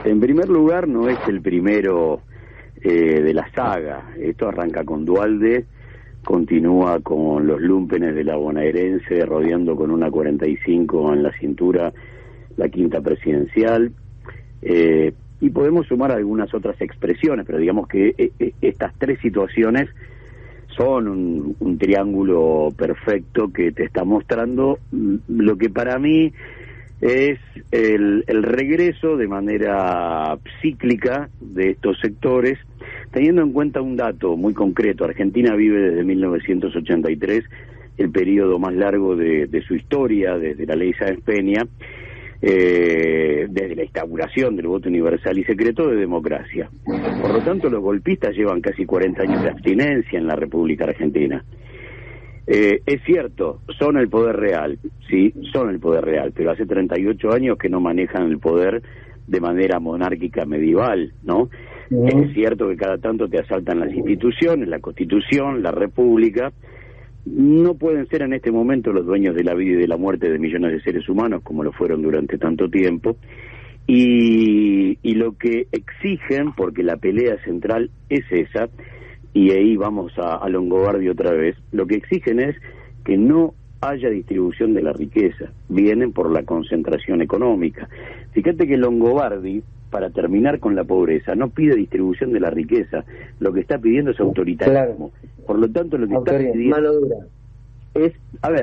En primer lugar, no es el primero de la saga. Esto arranca con Duhalde, continúa con los lúmpenes de la bonaerense rodeando con una 45 en la cintura la quinta presidencial, y podemos sumar algunas otras expresiones, pero digamos que estas tres situaciones son un triángulo perfecto que te está mostrando lo que para mí es el regreso de manera cíclica de estos sectores, teniendo en cuenta un dato muy concreto. Argentina vive desde 1983 el periodo más largo de su historia, desde la ley Sáenz Peña, desde la instauración del voto universal y secreto, de democracia. Por lo tanto, los golpistas llevan casi 40 años de abstinencia en la República Argentina. Es cierto, son el poder real, sí, son el poder real, pero hace 38 años que no manejan el poder de manera monárquica medieval, ¿no? Es cierto que cada tanto te asaltan las instituciones, la Constitución, la República. No pueden ser en este momento los dueños de la vida y de la muerte de millones de seres humanos como lo fueron durante tanto tiempo, y lo que exigen, porque la pelea central es esa, y ahí vamos a Longobardi otra vez, lo que exigen es que no haya distribución de la riqueza, vienen por la concentración económica. Fíjate que Longobardi, para terminar con la pobreza, no pide distribución de la riqueza, lo que está pidiendo es autoritarismo. Claro. Por lo tanto, lo que está pidiendo mano dura es,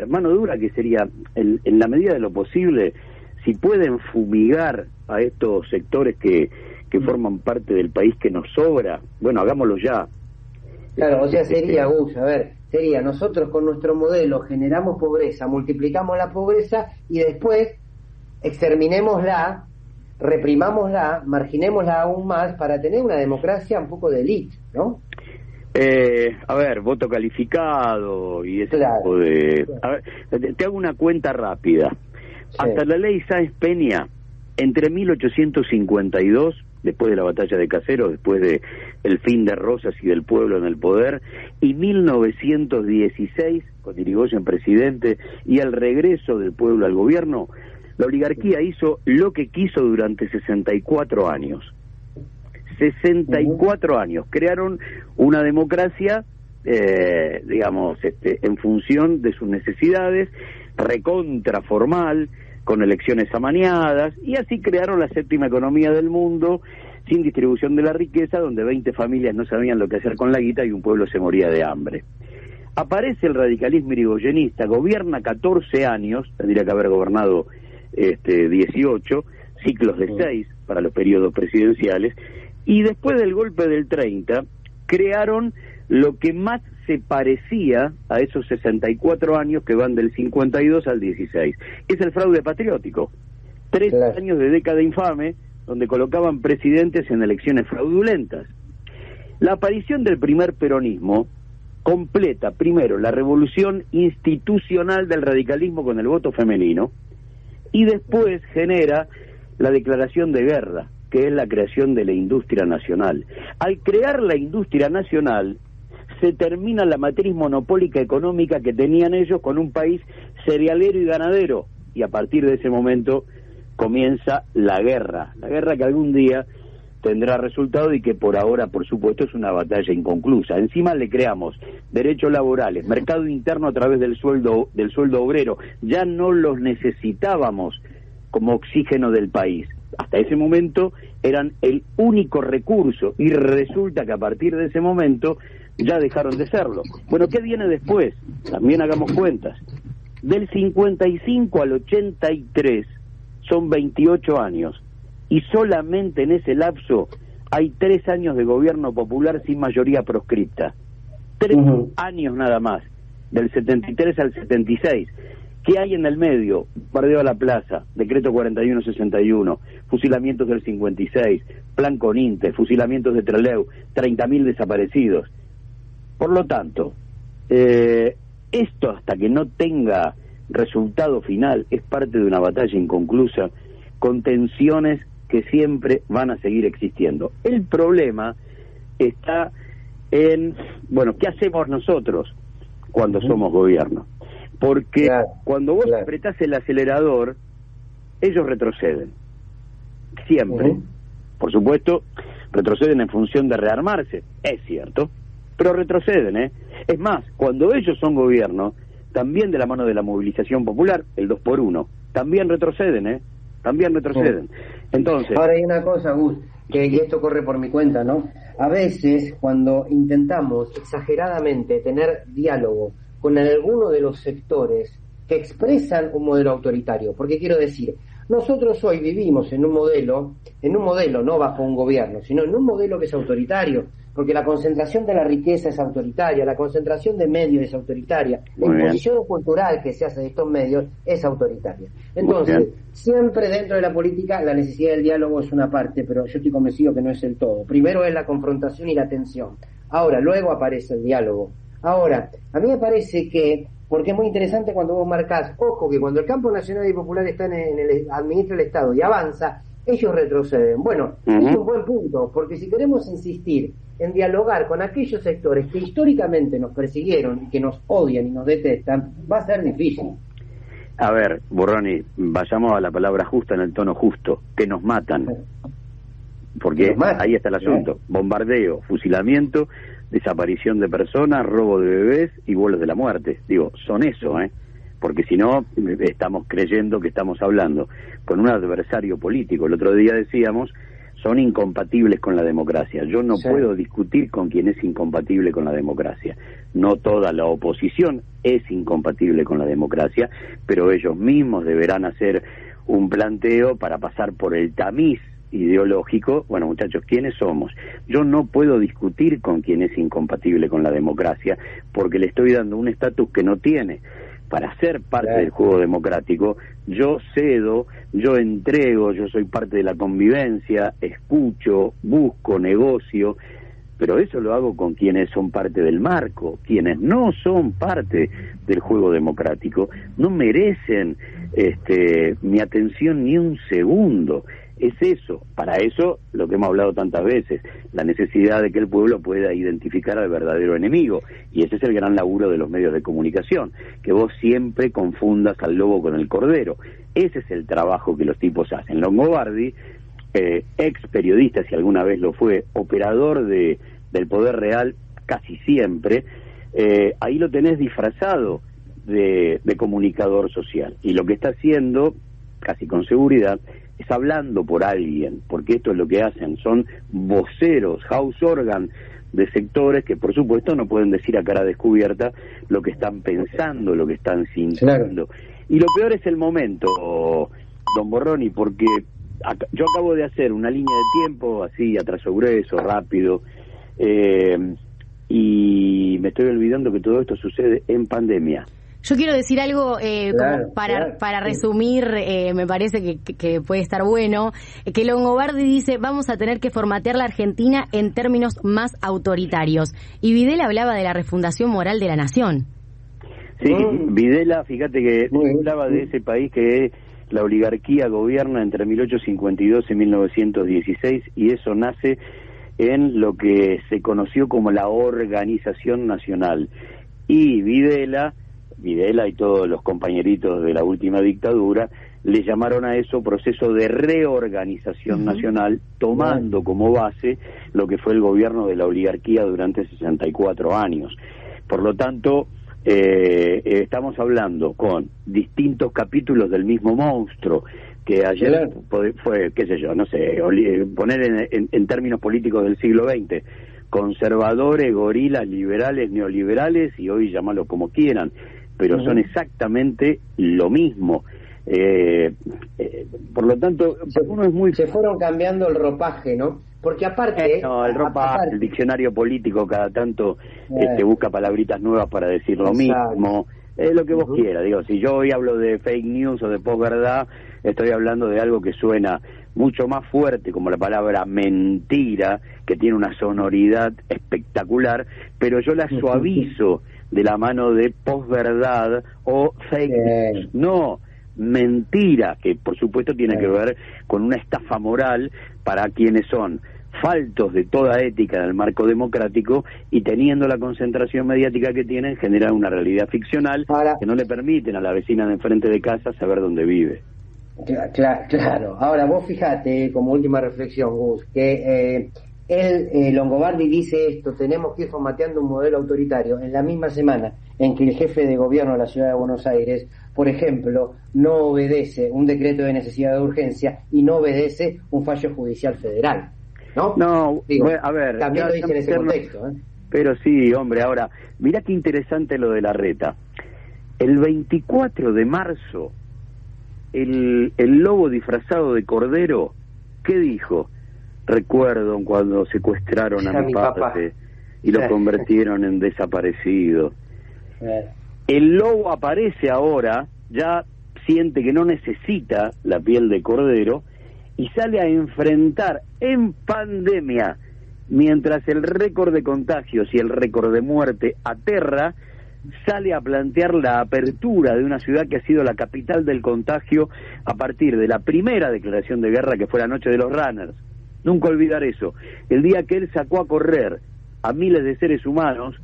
mano dura, que sería, en la medida de lo posible, si pueden fumigar a estos sectores que forman parte del país que nos sobra, bueno, hagámoslo ya. Claro, o sea, sería, sería nosotros con nuestro modelo generamos pobreza, multiplicamos la pobreza y después exterminémosla, reprimámosla, marginémosla aún más para tener una democracia un poco de élite, ¿no? Voto calificado y ese tipo de... A ver, te hago una cuenta rápida. Sí. Hasta la ley Sáenz Peña, entre 1852, después de la batalla de Caseros, después de el fin de Rosas y del pueblo en el poder, y 1916, con Irigoyen presidente, y el regreso del pueblo al gobierno, la oligarquía hizo lo que quiso durante 64 años. 64 años. Crearon una democracia, en función de sus necesidades, recontraformal, con elecciones amañadas, y así crearon la séptima economía del mundo, sin distribución de la riqueza, donde 20 familias no sabían lo que hacer con la guita y un pueblo se moría de hambre. Aparece el radicalismo irigoyenista, gobierna 14 años, tendría que haber gobernado 18, ciclos de 6 para los periodos presidenciales, y después del golpe del 30, crearon lo que más se parecía a esos 64 años que van del 52 al 16. Es el fraude patriótico. 3 años de década infame, donde colocaban presidentes en elecciones fraudulentas. La aparición del primer peronismo completa, primero, la revolución institucional del radicalismo con el voto femenino, y después genera la declaración de guerra, que es la creación de la industria nacional. Al crear la industria nacional, se termina la matriz monopólica económica que tenían ellos con un país cerealero y ganadero, y a partir de ese momento comienza la guerra que algún día tendrá resultado y que por ahora, por supuesto, es una batalla inconclusa. Encima le creamos derechos laborales, mercado interno a través del sueldo obrero. Ya no los necesitábamos como oxígeno del país. Hasta ese momento eran el único recurso, y resulta que a partir de ese momento ya dejaron de serlo. Bueno, ¿qué viene después? También hagamos cuentas. Del 55 al 83 son 28 años, y solamente en ese lapso hay 3 años de gobierno popular sin mayoría proscripta. 3 años nada más, del 73 al 76. ¿Qué hay en el medio? Bombardeo a la plaza, decreto 4161, fusilamientos del 56, plan Coninte, fusilamientos de Trelew, 30.000 desaparecidos. Por lo tanto, esto, hasta que no tenga resultado final, es parte de una batalla inconclusa, con tensiones que siempre van a seguir existiendo. El problema está en, ¿qué hacemos nosotros cuando somos gobierno? Porque cuando vos apretás el acelerador, ellos retroceden. Siempre. Por supuesto, retroceden en función de rearmarse, es cierto, pero retroceden, ¿eh? Es más, cuando ellos son gobierno, también de la mano de la movilización popular, el 2x1, también retroceden, ¿eh? También retroceden. Entonces... Ahora hay una cosa, Gus, y esto corre por mi cuenta, ¿no? A veces, cuando intentamos exageradamente tener diálogo con alguno de los sectores que expresan un modelo autoritario, porque quiero decir, nosotros hoy vivimos en un modelo no bajo un gobierno, sino en un modelo que es autoritario, porque la concentración de la riqueza es autoritaria, la concentración de medios es autoritaria, la imposición cultural que se hace de estos medios es autoritaria. Entonces, siempre dentro de la política la necesidad del diálogo es una parte, pero yo estoy convencido que no es el todo. Primero es la confrontación y la tensión. Ahora, luego aparece el diálogo. Ahora, a mí me parece que, porque es muy interesante cuando vos marcás, ojo, que cuando el campo nacional y popular está administra el Estado y avanza, ellos retroceden. Bueno, es un buen punto, porque si queremos insistir en dialogar con aquellos sectores que históricamente nos persiguieron y que nos odian y nos detestan, va a ser difícil. A ver, Burroni, vayamos a la palabra justa en el tono justo, que nos matan. Porque ahí está el asunto, bombardeo, fusilamiento, desaparición de personas, robo de bebés y vuelos de la muerte. Digo, son eso, porque si no, estamos creyendo que estamos hablando con un adversario político. El otro día decíamos, son incompatibles con la democracia. Yo no puedo discutir con quien es incompatible con la democracia. No toda la oposición es incompatible con la democracia, pero ellos mismos deberán hacer un planteo para pasar por el tamiz ideológico. Bueno, muchachos, ¿quiénes somos? Yo no puedo discutir con quien es incompatible con la democracia porque le estoy dando un estatus que no tiene. Para ser parte del juego democrático, yo cedo, yo entrego, yo soy parte de la convivencia, escucho, busco, negocio, pero eso lo hago con quienes son parte del marco. Quienes no son parte del juego democrático no merecen mi atención ni un segundo. Es eso, para eso lo que hemos hablado tantas veces, la necesidad de que el pueblo pueda identificar al verdadero enemigo, y ese es el gran laburo de los medios de comunicación, que vos siempre confundas al lobo con el cordero. Ese es el trabajo que los tipos hacen. Longobardi, ex periodista, si alguna vez lo fue, operador del poder real casi siempre, ahí lo tenés disfrazado de comunicador social, y lo que está haciendo, casi con seguridad, es hablando por alguien, porque esto es lo que hacen, son voceros, house organ de sectores que por supuesto no pueden decir a cara descubierta lo que están pensando, lo que están sintiendo. Y lo peor es el momento, don Borroni, porque yo acabo de hacer una línea de tiempo así, a trazo grueso, rápido, y me estoy olvidando que todo esto sucede en pandemia. Yo quiero decir algo como para resumir, me parece que puede estar bueno, que Longobardi dice, vamos a tener que formatear la Argentina en términos más autoritarios. Y Videla hablaba de la refundación moral de la nación. Sí, Videla, fíjate que hablaba de ese país que la oligarquía gobierna entre 1852 y 1916, y eso nace en lo que se conoció como la Organización Nacional. Y Videla y todos los compañeritos de la última dictadura le llamaron a eso proceso de reorganización nacional, tomando como base lo que fue el gobierno de la oligarquía durante 64 años. Por lo tanto, estamos hablando con distintos capítulos del mismo monstruo, que ayer fue, qué sé yo, no sé, poner en términos políticos del siglo XX, conservadores, gorilas, liberales, neoliberales, y hoy llamarlos como quieran, pero son exactamente lo mismo. Por lo tanto, uno es muy... Se fueron cambiando el ropaje, ¿no? Porque aparte... no, el ropaje, el diccionario político cada tanto busca palabritas nuevas para decir lo mismo. Lo que vos quieras. Digo, si yo hoy hablo de fake news o de posverdad, estoy hablando de algo que suena mucho más fuerte, como la palabra mentira, que tiene una sonoridad espectacular, pero yo la suavizo de la mano de posverdad o fake news. No, mentira, que por supuesto tiene que ver con una estafa moral para quienes son faltos de toda ética en el marco democrático, y teniendo la concentración mediática que tienen, generan una realidad ficcional que no le permiten a la vecina de enfrente de casa saber dónde vive. Claro. Ahora, vos fijate, como última reflexión, Gus, que Longobardi dice esto: tenemos que ir formateando un modelo autoritario en la misma semana en que el jefe de gobierno de la ciudad de Buenos Aires, por ejemplo, no obedece un decreto de necesidad de urgencia y no obedece un fallo judicial federal, ¿no? No, digo, a ver, también lo dice en ese contexto, ¿eh? Pero sí, hombre, ahora, mirá qué interesante lo de Larreta. El 24 de marzo, el lobo disfrazado de cordero, ¿qué dijo? Recuerdo cuando secuestraron a mi padre y lo convirtieron en desaparecido. El lobo aparece ahora, ya siente que no necesita la piel de cordero y sale a enfrentar en pandemia, mientras el récord de contagios y el récord de muerte aterra, sale a plantear la apertura de una ciudad que ha sido la capital del contagio a partir de la primera declaración de guerra, que fue la noche de los runners. Nunca olvidar eso. El día que él sacó a correr a miles de seres humanos,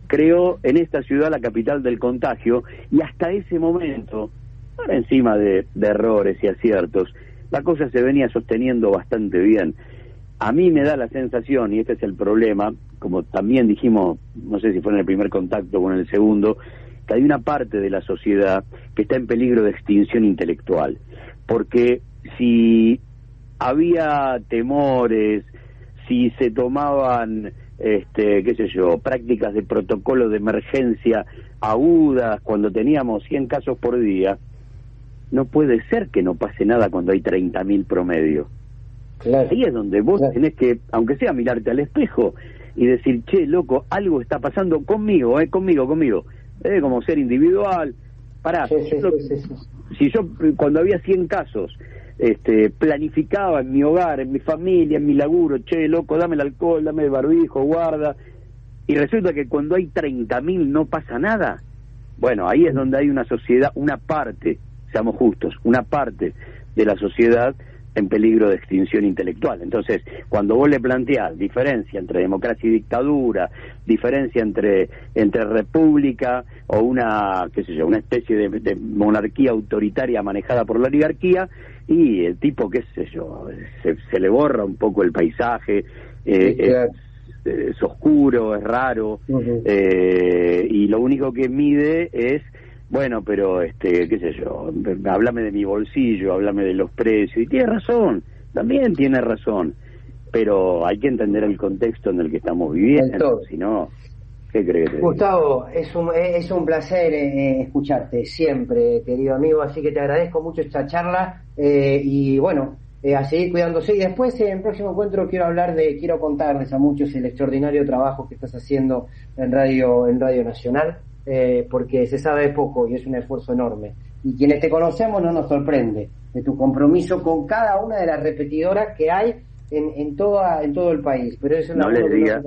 creó en esta ciudad la capital del contagio, y hasta ese momento, por encima de errores y aciertos, la cosa se venía sosteniendo bastante bien. A mí me da la sensación, y este es el problema, como también dijimos, no sé si fue en el primer contacto o en el segundo, que hay una parte de la sociedad que está en peligro de extinción intelectual, porque si había temores, si se tomaban, qué sé yo, prácticas de protocolo de emergencia agudas cuando teníamos 100 casos por día, no puede ser que no pase nada cuando hay 30.000 promedio. Claro. Ahí es donde vos tenés que, aunque sea, mirarte al espejo y decir, che, loco, algo está pasando conmigo, conmigo, como ser individual. Pará, si yo cuando había 100 casos, planificaba en mi hogar, en mi familia, en mi laburo, che, loco, dame el alcohol, dame el barbijo, guarda, y resulta que cuando hay 30.000 no pasa nada, bueno, ahí es donde hay una sociedad, una parte, seamos justos, una parte de la sociedad en peligro de extinción intelectual. Entonces, cuando vos le planteás diferencia entre democracia y dictadura, diferencia entre república o una, qué sé yo, una especie de monarquía autoritaria manejada por la oligarquía, y el tipo, qué sé yo, se le borra un poco el paisaje, es oscuro, es raro, y lo único que mide es, bueno, pero qué sé yo, háblame de mi bolsillo, háblame de los precios, y tiene razón, también tiene razón, pero hay que entender el contexto en el que estamos viviendo, si no, ¿qué crees? Gustavo, es un placer escucharte siempre, querido amigo, así que te agradezco mucho esta charla, y bueno, a seguir cuidándose, y después en el próximo encuentro quiero contarles a muchos el extraordinario trabajo que estás haciendo en Radio Nacional, porque se sabe poco y es un esfuerzo enorme, y quienes te conocemos no nos sorprende de tu compromiso con cada una de las repetidoras que hay en todo el país, pero eso no les diga,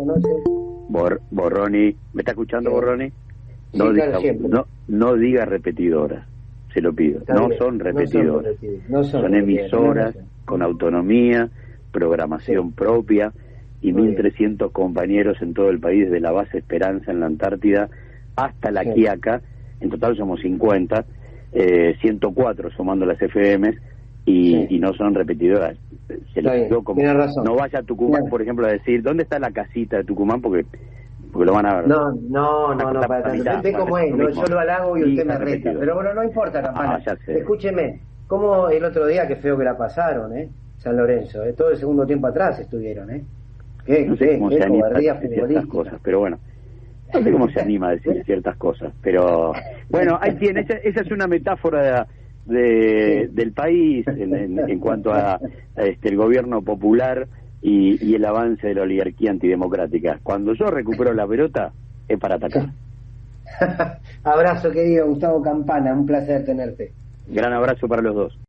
Borroni, ¿me está escuchando, Borroni? No, sí, no diga repetidoras, se lo pido, no son repetidoras, son emisoras con autonomía, programación propia, y 1.300 compañeros en todo el país, de la base Esperanza en la Antártida hasta la Quiaca. En total somos 50, 104 sumando las FMs, y no son repetidoras. Se lo digo, como no vaya a Tucumán, por ejemplo, a decir ¿dónde está la casita de Tucumán? Porque lo van a ver. No, para tanto. Usted como es, yo lo halago y usted me reta. Pero bueno, no importa, Campana. Escúcheme, como el otro día, qué feo que la pasaron, San Lorenzo, todo el segundo tiempo atrás estuvieron, no sé cómo se anima a decir ciertas cosas, pero bueno, no sé cómo se anima a decir ciertas cosas, pero bueno, ahí tiene, esa es una metáfora del país en cuanto a el gobierno popular y el avance de la oligarquía antidemocrática. Cuando yo recupero la pelota es para atacar. Abrazo, querido Gustavo Campana, un placer tenerte. Gran abrazo para los dos.